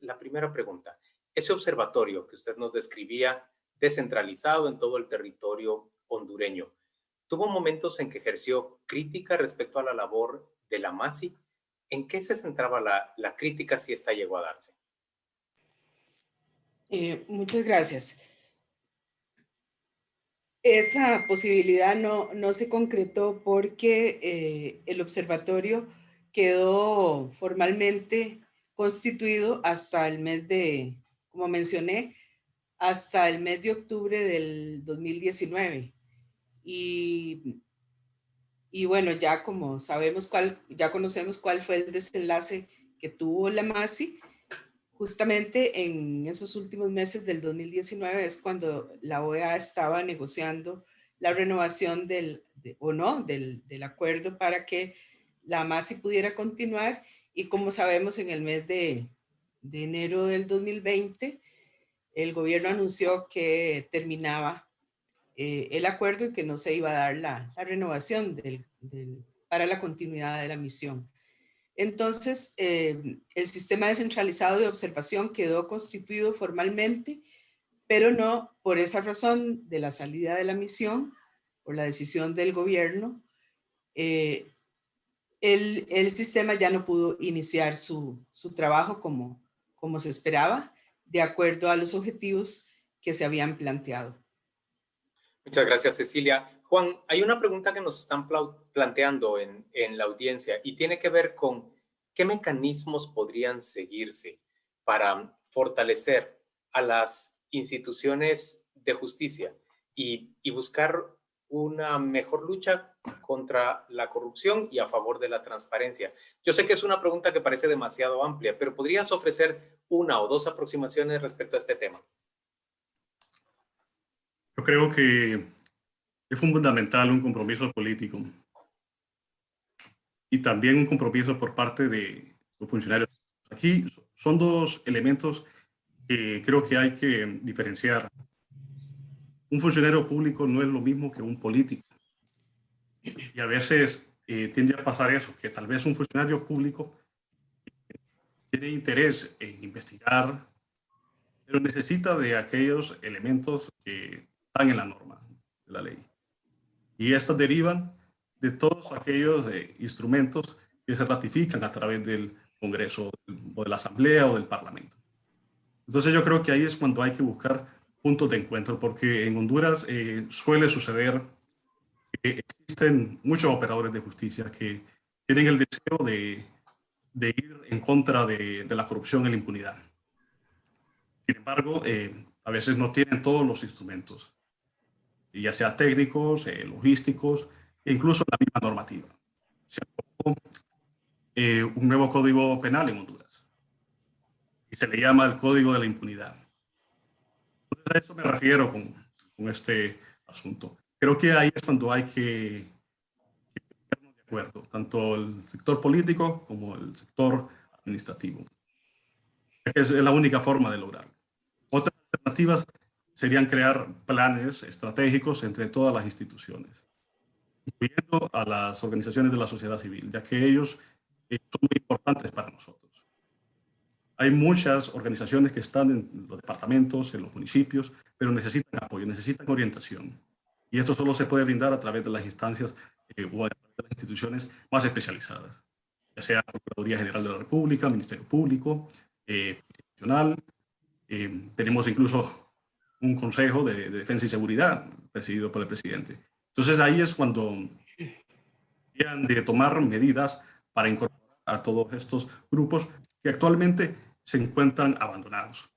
la primera pregunta. Ese observatorio que usted nos describía, descentralizado en todo el territorio hondureño, ¿tuvo momentos en que ejerció crítica respecto a la labor de la MASI? ¿En qué se centraba la crítica si esta llegó a darse? Muchas gracias. Esa posibilidad no se concretó porque el observatorio quedó formalmente constituido hasta el mes de, como mencioné, hasta el mes de octubre del 2019. Y bueno, ya como sabemos ya conocemos cuál fue el desenlace que tuvo la MASI. Justamente en esos últimos meses del 2019 es cuando la OEA estaba negociando la renovación del acuerdo para que la MASI pudiera continuar, y como sabemos en el mes de enero del 2020 el gobierno anunció que terminaba el acuerdo y que no se iba a dar la renovación para la continuidad de la misión. Entonces, el sistema descentralizado de observación quedó constituido formalmente, pero no por esa razón de la salida de la misión, por la decisión del gobierno, el sistema ya no pudo iniciar su trabajo como se esperaba, de acuerdo a los objetivos que se habían planteado. Muchas gracias, Cecilia. Juan, hay una pregunta que nos están planteando en la audiencia y tiene que ver con qué mecanismos podrían seguirse para fortalecer a las instituciones de justicia y buscar una mejor lucha contra la corrupción y a favor de la transparencia. Yo sé que es una pregunta que parece demasiado amplia, pero ¿podrías ofrecer una o dos aproximaciones respecto a este tema? Yo creo que es fundamental un compromiso político y también un compromiso por parte de los funcionarios. Aquí son dos elementos que creo que hay que diferenciar. Un funcionario público no es lo mismo que un político. Y a veces tiende a pasar eso, que tal vez un funcionario público tiene interés en investigar, pero necesita de aquellos elementos que están en la norma de la ley. Y estos derivan de todos aquellos instrumentos que se ratifican a través del Congreso o de la Asamblea o del Parlamento. Entonces yo creo que ahí es cuando hay que buscar puntos de encuentro, porque en Honduras suele suceder que existen muchos operadores de justicia que tienen el deseo de ir en contra de la corrupción y la impunidad. Sin embargo, a veces no tienen todos los instrumentos, ya sea técnicos, logísticos, e incluso la misma normativa. Se aprobó un nuevo código penal en Honduras y se le llama el Código de la Impunidad. Entonces, a eso me refiero con este asunto. Creo que ahí es cuando hay que ponernos de acuerdo, tanto el sector político como el sector administrativo. Es la única forma de lograrlo. Otras alternativas serían crear planes estratégicos entre todas las instituciones, incluyendo a las organizaciones de la sociedad civil, ya que ellos son muy importantes para nosotros. Hay muchas organizaciones que están en los departamentos, en los municipios, pero necesitan apoyo, necesitan orientación. Y esto solo se puede brindar a través de las instancias o a través de las instituciones más especializadas, ya sea la Procuraduría General de la República, Ministerio Público, Policía Nacional. Tenemos incluso un Consejo de Defensa y Seguridad presidido por el presidente. Entonces ahí es cuando han de tomar medidas para incorporar a todos estos grupos que actualmente se encuentran abandonados.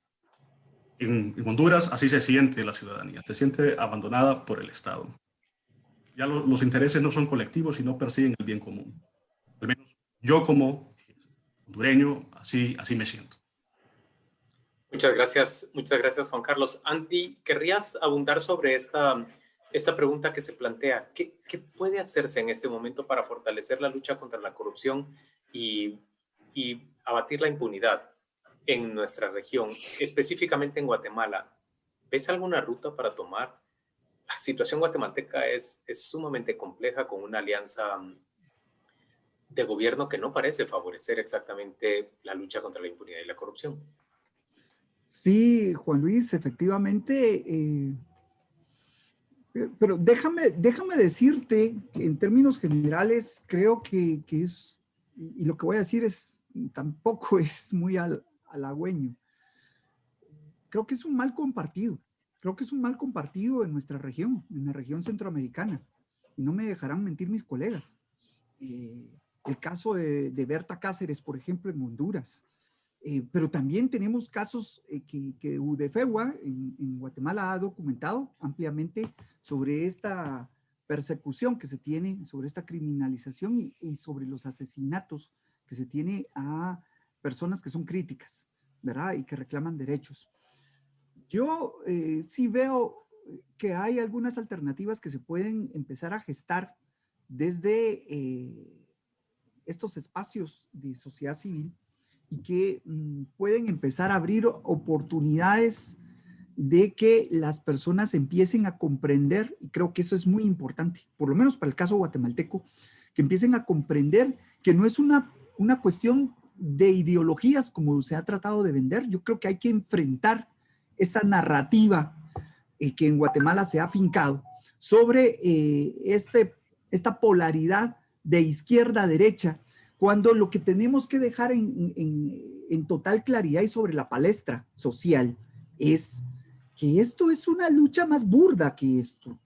En Honduras así se siente la ciudadanía, se siente abandonada por el Estado. Ya los intereses no son colectivos, sino persiguen el bien común. Al menos yo como hondureño así me siento. Muchas gracias Juan Carlos. Andy, ¿querrías abundar sobre esta pregunta que se plantea? ¿Qué puede hacerse en este momento para fortalecer la lucha contra la corrupción y abatir la impunidad en nuestra región, específicamente en Guatemala? ¿Ves alguna ruta para tomar? La situación guatemalteca es sumamente compleja, con una alianza de gobierno que no parece favorecer exactamente la lucha contra la impunidad y la corrupción. Sí, Juan Luis, efectivamente, pero déjame decirte que en términos generales creo que es, y lo que voy a decir es, tampoco es muy halagüeño. Creo que es un mal compartido. Creo que es un mal compartido en nuestra región, en la región centroamericana. Y no me dejarán mentir mis colegas. El caso de Berta Cáceres, por ejemplo, en Honduras. Pero también tenemos casos que UDFEWA en Guatemala ha documentado ampliamente sobre esta persecución que se tiene, sobre esta criminalización y sobre los asesinatos que se tiene a personas que son críticas, ¿verdad? Y que reclaman derechos. Yo sí veo que hay algunas alternativas que se pueden empezar a gestar desde estos espacios de sociedad civil y que pueden empezar a abrir oportunidades de que las personas empiecen a comprender, y creo que eso es muy importante, por lo menos para el caso guatemalteco, que empiecen a comprender que no es una cuestión de ideologías como se ha tratado de vender. Yo creo que hay que enfrentar esa narrativa que en Guatemala se ha afincado sobre esta polaridad de izquierda a derecha, cuando lo que tenemos que dejar en total claridad y sobre la palestra social es que esto es una lucha más burda que esto,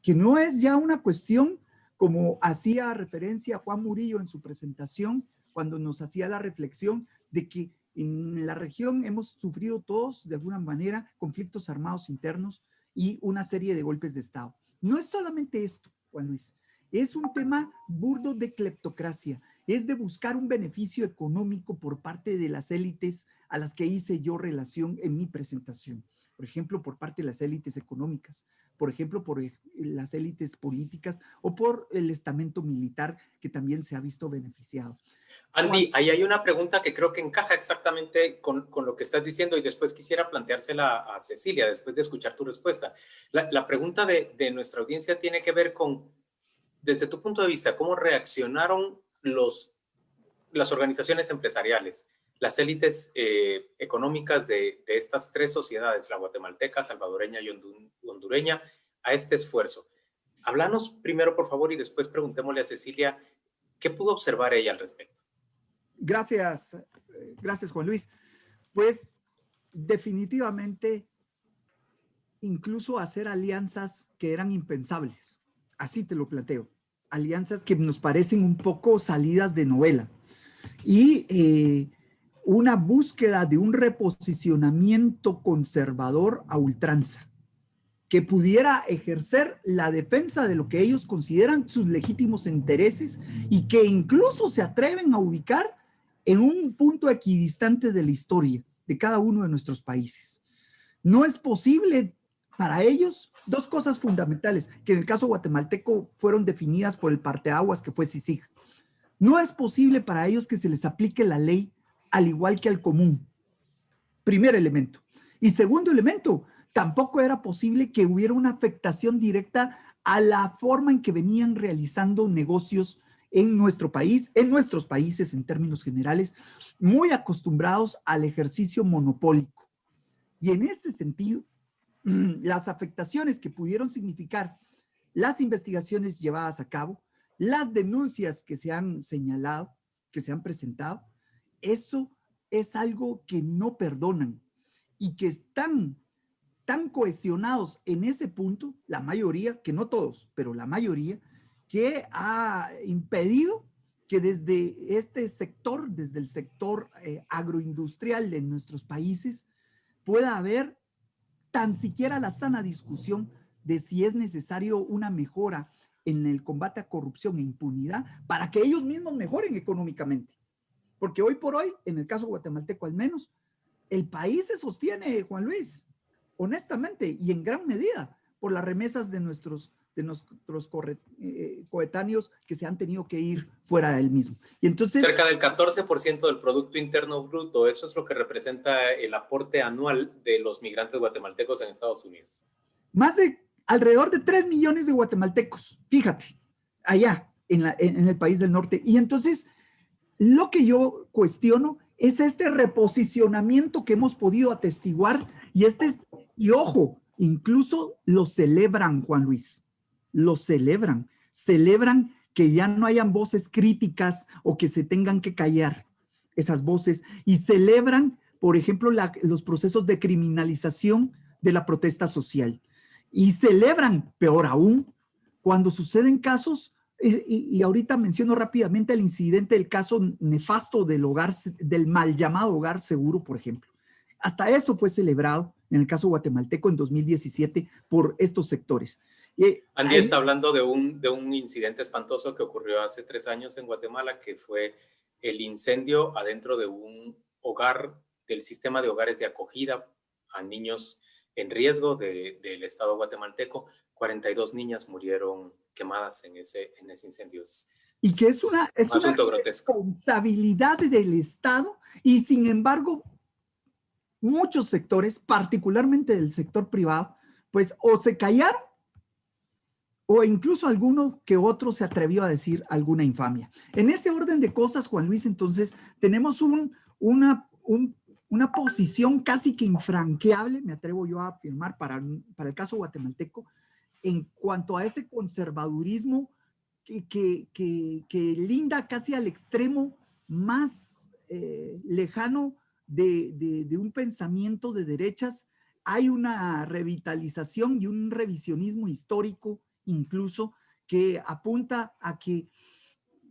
que no es ya una cuestión como hacía referencia Juan Murillo en su presentación, cuando nos hacía la reflexión de que en la región hemos sufrido todos, de alguna manera, conflictos armados internos y una serie de golpes de Estado. No es solamente esto, Juan Luis, es un tema burdo de cleptocracia, es de buscar un beneficio económico por parte de las élites a las que hice yo relación en mi presentación. Por ejemplo, por parte de las élites económicas, por ejemplo, por las élites políticas o por el estamento militar que también se ha visto beneficiado. Andy, ahí hay una pregunta que creo que encaja exactamente con lo que estás diciendo y después quisiera planteársela a Cecilia, después de escuchar tu respuesta. La pregunta de nuestra audiencia tiene que ver con, desde tu punto de vista, ¿cómo reaccionaron las organizaciones empresariales, las élites económicas de estas tres sociedades, la guatemalteca, salvadoreña y hondureña, a este esfuerzo? Háblanos primero, por favor, y después preguntémosle a Cecilia qué pudo observar ella al respecto. Gracias, Juan Luis. Pues definitivamente incluso hacer alianzas que eran impensables, así te lo planteo, alianzas que nos parecen un poco salidas de novela y una búsqueda de un reposicionamiento conservador a ultranza que pudiera ejercer la defensa de lo que ellos consideran sus legítimos intereses y que incluso se atreven a ubicar en un punto equidistante de la historia de cada uno de nuestros países. No es posible para ellos dos cosas fundamentales que en el caso guatemalteco fueron definidas por el parteaguas que fue CICIG. No es posible para ellos que se les aplique la ley al igual que al común. Primer elemento. Y segundo elemento, tampoco era posible que hubiera una afectación directa a la forma en que venían realizando negocios en nuestro país, en nuestros países en términos generales, muy acostumbrados al ejercicio monopólico. Y en este sentido, las afectaciones que pudieron significar las investigaciones llevadas a cabo, las denuncias que se han señalado, que se han presentado, eso es algo que no perdonan y que están tan cohesionados en ese punto, la mayoría, que no todos, pero la mayoría, que ha impedido que desde este sector, desde el sector agroindustrial de nuestros países, pueda haber tan siquiera la sana discusión de si es necesario una mejora en el combate a corrupción e impunidad para que ellos mismos mejoren económicamente. Porque hoy por hoy, en el caso guatemalteco al menos, el país se sostiene, Juan Luis, honestamente y en gran medida por las remesas de nuestros coetáneos que se han tenido que ir fuera del mismo. Y entonces, cerca del 14% del Producto Interno Bruto, eso es lo que representa el aporte anual de los migrantes guatemaltecos en Estados Unidos. Más de alrededor de 3 millones de guatemaltecos, fíjate, allá en el país del norte. Y entonces, lo que yo cuestiono es este reposicionamiento que hemos podido atestiguar y ojo, incluso lo celebran, Juan Luis, lo celebran que ya no hayan voces críticas o que se tengan que callar esas voces y celebran, por ejemplo, los procesos de criminalización de la protesta social y celebran, peor aún, cuando suceden casos, y ahorita menciono rápidamente el incidente del caso nefasto del mal llamado hogar seguro, por ejemplo. Hasta eso fue celebrado en el caso guatemalteco en 2017 por estos sectores. Andy está hablando de un incidente espantoso que ocurrió hace 3 años en Guatemala, que fue el incendio adentro de un hogar del sistema de hogares de acogida a niños en riesgo del estado guatemalteco. 42 niñas murieron quemadas en ese incendio. Y que es una grotesco. Responsabilidad del Estado y sin embargo muchos sectores, particularmente del sector privado, pues o se callaron o incluso alguno que otro se atrevió a decir alguna infamia. En ese orden de cosas, Juan Luis, entonces tenemos una posición casi que infranqueable, me atrevo yo a afirmar, para el caso guatemalteco, en cuanto a ese conservadurismo que linda casi al extremo más lejano de un pensamiento de derechas. Hay una revitalización y un revisionismo histórico incluso que apunta a que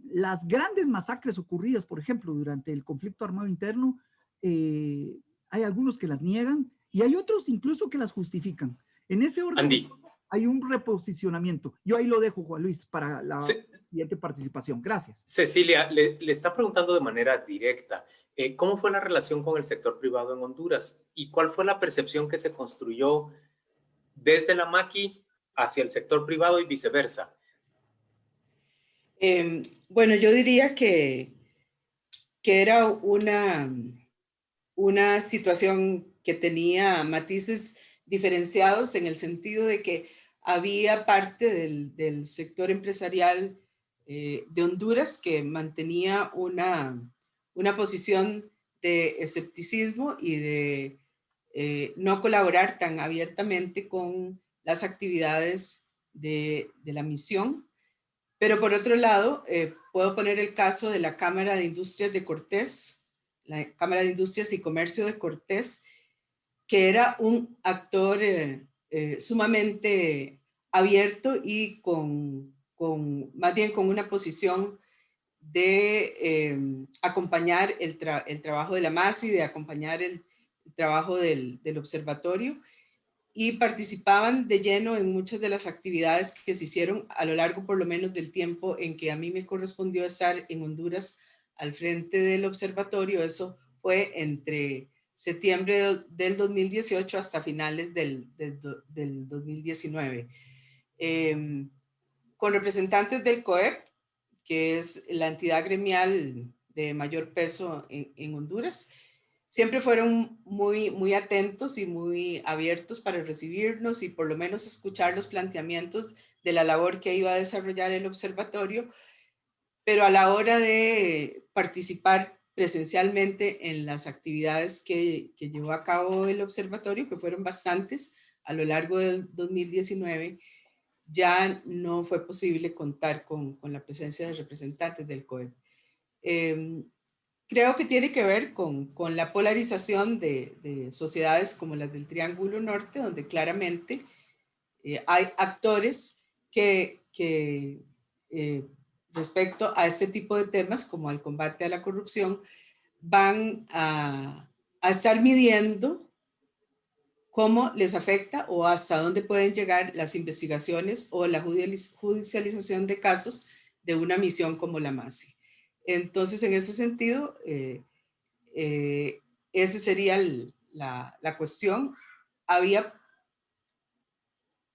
las grandes masacres ocurridas, por ejemplo, durante el conflicto armado interno, hay algunos que las niegan y hay otros incluso que las justifican. En ese orden Andy, hay un reposicionamiento. Yo ahí lo dejo, Juan Luis, para la siguiente participación. Gracias. Cecilia, le está preguntando de manera directa, ¿cómo fue la relación con el sector privado en Honduras? ¿Y cuál fue la percepción que se construyó desde la Maqui hacia el sector privado y viceversa? Bueno, yo diría que era una situación que tenía matices diferenciados en el sentido de que había parte del sector empresarial de Honduras que mantenía una posición de escepticismo y de no colaborar tan abiertamente con las actividades de la misión. Pero por otro lado, puedo poner el caso de la Cámara de Industrias de Cortés, la Cámara de Industrias y Comercio de Cortés, que era un actor sumamente abierto y más bien con una posición de acompañar el trabajo de la MASI, de acompañar el trabajo del observatorio, y participaban de lleno en muchas de las actividades que se hicieron a lo largo por lo menos del tiempo en que a mí me correspondió estar en Honduras al frente del observatorio. Eso fue entre septiembre del 2018 hasta finales del 2019. Con representantes del COEP, que es la entidad gremial de mayor peso en Honduras, siempre fueron muy atentos y muy abiertos para recibirnos y por lo menos escuchar los planteamientos de la labor que iba a desarrollar el observatorio, pero a la hora de participar presencialmente en las actividades que llevó a cabo el observatorio, que fueron bastantes a lo largo del 2019, ya no fue posible contar con la presencia de representantes del COEP. Creo que tiene que ver con la polarización de sociedades como las del Triángulo Norte, donde claramente hay actores que respecto a este tipo de temas, como al combate a la corrupción, van a estar midiendo cómo les afecta o hasta dónde pueden llegar las investigaciones o la judicialización de casos de una misión como la MASI. Entonces, en ese sentido, esa sería la cuestión. Había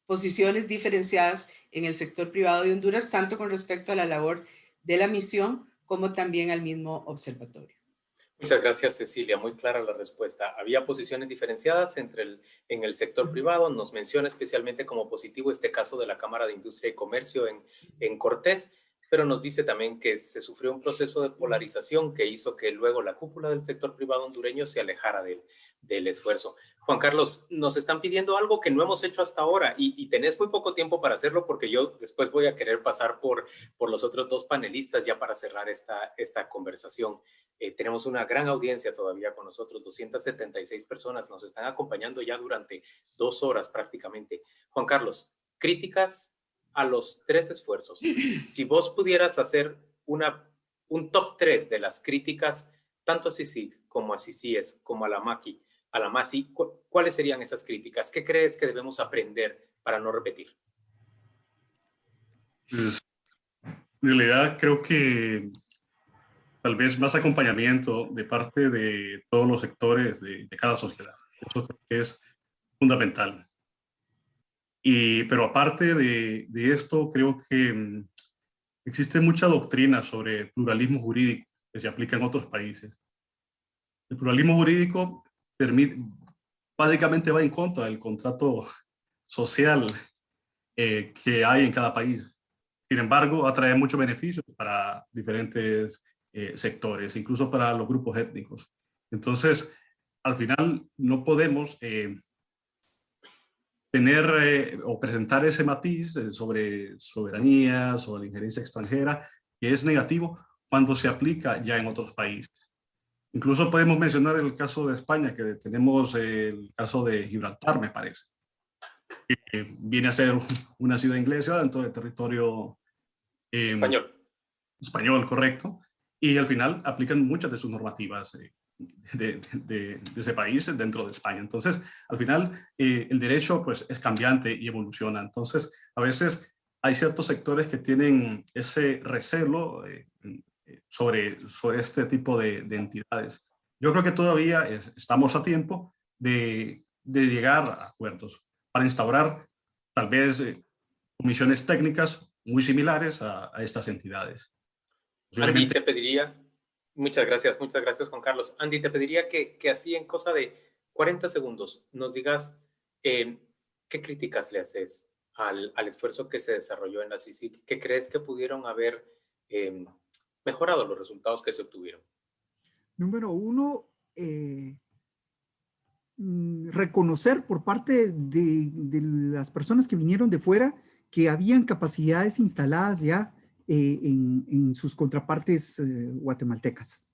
posiciones diferenciadas en el sector privado de Honduras, tanto con respecto a la labor de la misión como también al mismo observatorio. Muchas gracias, Cecilia. Muy clara la respuesta. Había posiciones diferenciadas en el sector privado. Nos menciona especialmente como positivo este caso de la Cámara de Industria y Comercio en Cortés. pero nos dice también que se sufrió un proceso de polarización que hizo que luego la cúpula del sector privado hondureño se alejara del esfuerzo. Juan Carlos, nos están pidiendo algo que no hemos hecho hasta ahora y tenés muy poco tiempo para hacerlo porque yo después voy a querer pasar por los otros dos panelistas ya para cerrar esta conversación. Tenemos una gran audiencia todavía con nosotros, 276 personas nos están acompañando ya durante 2 horas prácticamente. Juan Carlos, críticas a los 3 esfuerzos. Si vos pudieras hacer un top 3 de las críticas, tanto a CICIG como a CICIES, como a la MASI, ¿cuáles serían esas críticas? ¿Qué crees que debemos aprender para no repetir? Pues, en realidad creo que tal vez más acompañamiento de parte de todos los sectores de cada sociedad. Eso creo que es fundamental. Pero aparte de esto, creo que existe mucha doctrina sobre pluralismo jurídico que se aplica en otros países. El pluralismo jurídico básicamente va en contra del contrato social que hay en cada país. Sin embargo, atrae muchos beneficios para diferentes sectores, incluso para los grupos étnicos. Entonces, al final no podemos tener o presentar ese matiz sobre soberanía, sobre la injerencia extranjera, que es negativo cuando se aplica ya en otros países. Incluso podemos mencionar el caso de España, que tenemos el caso de Gibraltar, me parece, que viene a ser una ciudad inglesa dentro del territorio español, correcto, y al final aplican muchas de sus normativas de ese país dentro de España. Entonces, al final, el derecho pues, es cambiante y evoluciona. Entonces, a veces hay ciertos sectores que tienen ese recelo sobre este tipo de entidades. Yo creo que todavía estamos a tiempo de llegar a acuerdos para instaurar tal vez comisiones técnicas muy similares a estas entidades. Andy, te pediría, muchas gracias Juan Carlos. Andy, te pediría que así en cosa de 40 segundos nos digas qué críticas le haces al esfuerzo que se desarrolló en la CICIG, que crees que pudieron haber mejorado los resultados que se obtuvieron. Número 1, reconocer por parte de las personas que vinieron de fuera que habían capacidades instaladas ya en sus contrapartes guatemaltecas.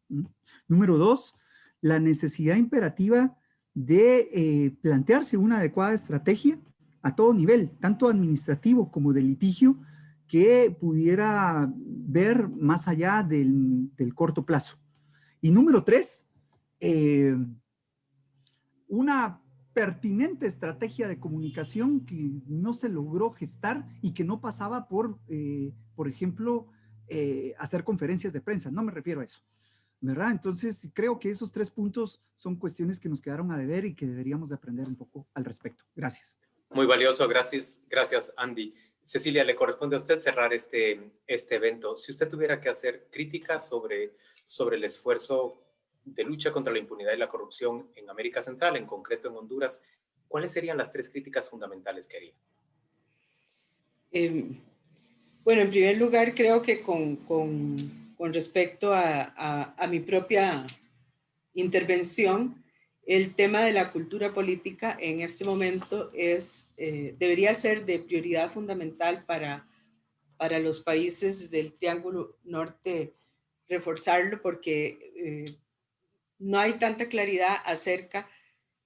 Número 2, la necesidad imperativa de plantearse una adecuada estrategia a todo nivel, tanto administrativo como de litigio, que pudiera ver más allá del corto plazo. Y número 3, una pertinente estrategia de comunicación que no se logró gestar y que no pasaba por ejemplo, hacer conferencias de prensa. No me refiero a eso, ¿verdad? Entonces, creo que esos 3 puntos son cuestiones que nos quedaron a deber y que deberíamos de aprender un poco al respecto. Gracias. Muy valioso, gracias Andy. Cecilia, le corresponde a usted cerrar este evento. Si usted tuviera que hacer críticas sobre el esfuerzo de lucha contra la impunidad y la corrupción en América Central, en concreto en Honduras, ¿cuáles serían las 3 críticas fundamentales que haría? Bueno, en primer lugar, creo que con respecto a mi propia intervención, el tema de la cultura política en este momento debería ser de prioridad fundamental para los países del Triángulo Norte, reforzarlo, porque no hay tanta claridad acerca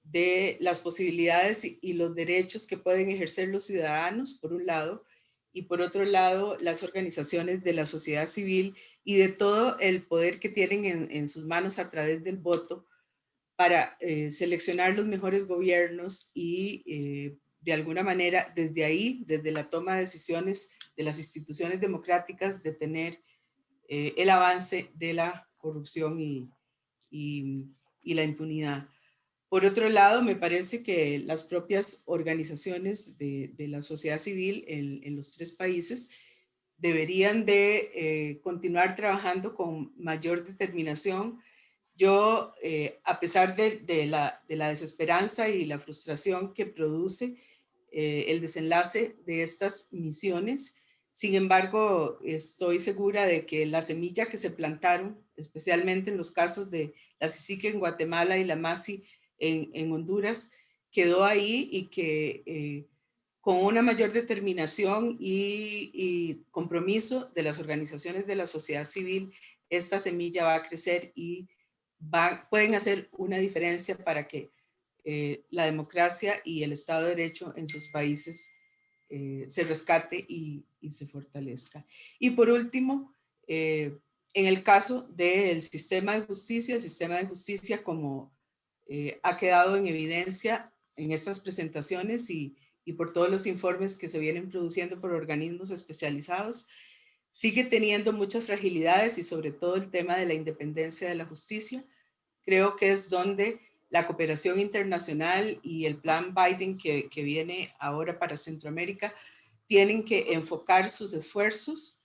de las posibilidades y los derechos que pueden ejercer los ciudadanos, por un lado, y por otro lado, las organizaciones de la sociedad civil y de todo el poder que tienen en sus manos a través del voto para seleccionar los mejores gobiernos y de alguna manera desde ahí, desde la toma de decisiones de las instituciones democráticas, detener el avance de la corrupción y la impunidad. Por otro lado, me parece que las propias organizaciones de la sociedad civil en los 3 países deberían de continuar trabajando con mayor determinación. Yo, a pesar de la desesperanza y la frustración que produce el desenlace de estas misiones, Sin embargo, estoy segura de que la semilla que se plantaron, especialmente en los casos de la CICIG en Guatemala y la MASI en Honduras, quedó ahí y que con una mayor determinación y compromiso de las organizaciones de la sociedad civil, esta semilla va a crecer y pueden hacer una diferencia para que la democracia y el Estado de Derecho en sus países se rescate y se fortalezca. Y por último, en el caso del sistema de justicia, el sistema de justicia como ha quedado en evidencia en estas presentaciones y por todos los informes que se vienen produciendo por organismos especializados, sigue teniendo muchas fragilidades y sobre todo el tema de la independencia de la justicia. Creo que es donde la cooperación internacional y el plan Biden que viene ahora para Centroamérica tienen que enfocar sus esfuerzos.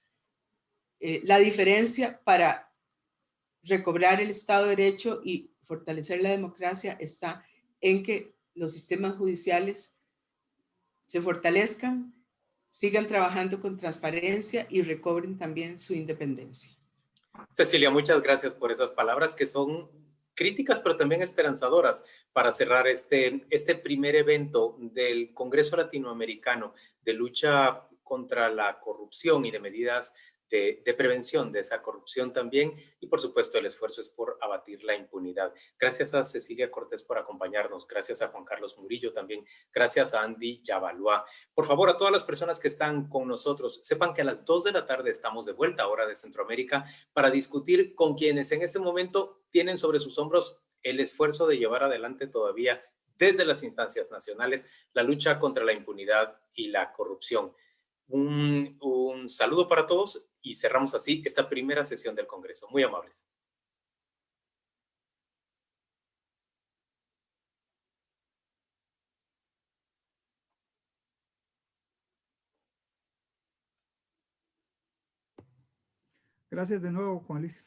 La diferencia para recobrar el Estado de Derecho y fortalecer la democracia está en que los sistemas judiciales se fortalezcan, sigan trabajando con transparencia y recobren también su independencia. Cecilia, muchas gracias por esas palabras que son críticas, pero también esperanzadoras para cerrar este primer evento del Congreso Latinoamericano de lucha contra la corrupción y de medidas de prevención de esa corrupción también. Y por supuesto, el esfuerzo es por abatir la impunidad. Gracias a Cecilia Cortés por acompañarnos. Gracias a Juan Carlos Murillo también. Gracias a Andy Yabaloa. Por favor, a todas las personas que están con nosotros, sepan que a las 2 de la tarde estamos de vuelta, hora de Centroamérica, para discutir con quienes en este momento tienen sobre sus hombros el esfuerzo de llevar adelante todavía desde las instancias nacionales la lucha contra la impunidad y la corrupción. Un saludo para todos y cerramos así esta primera sesión del Congreso. Muy amables. Gracias de nuevo, Juan Luis.